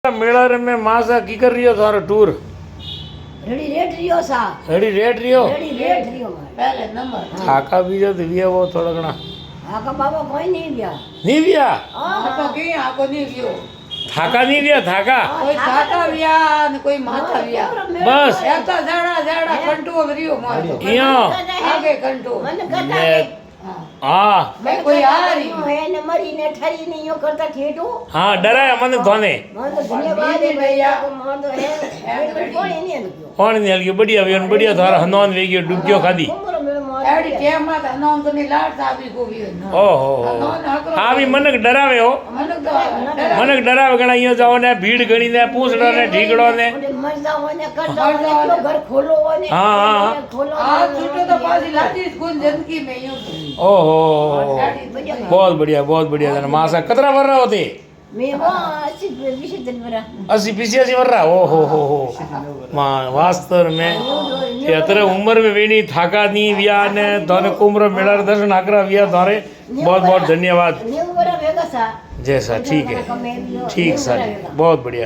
मेला रे में मासा की कर रही हो थारो टूर रेडी रेट रियो सा रेडी रेट रही हो रेडी रेट रियो पहले नंबर थाका बीजो तो विया वो थोड़ा घना आका बाबा कोई नहीं दिया नहीं विया आको की आको नहीं वियो थाका नहीं विया थाका कोई थाका विया ने कोई माथा विया बस एक तो जड़ा जड़ा कंट्रोल रियो मारो इयो आगे कंट्रोल मन कथा ने हाँ मैं कोई आ रही है ने मरी ने ठरी नहीं यो करता ठेठो हाँ डराया मन थाने मन तो धन्यवाद है भैया को मन तो है कोई नहीं है कौन नहीं हल्की बढ़िया वियो बढ़िया थारा हनुमान वे गयो डुबक्यो खादी कुमरो मेरे मोर एडी टेम में तो नाम तो नहीं लाट साबी को भी ओहो हाँ भी मनक डरावे हो मनक डरावे घणा इयो जाओ ने भीड़ घणी ने पूछड़ो ने ढीकड़ो ने मजा होने करता होने घर खोलो होने हाँ हाँ खोलो आ छूटो तो पासी लाती कौन जिंदगी में यूं ओहो बहुत बढ़िया था मासा कतरा वर रहा होते मैं वो अच्छी विशेष दिन मेरा 80 वर रहा हो मां वास्तव में ये अतरे उम्र में वेणी थाका नी विया ने तोने कुमरो मेला दर्शन आकरा विया तारे बहुत बहुत धन्यवाद न्यू बरा वेगा सा जैसा ठीक है ठीक सर बहुत बढ़िया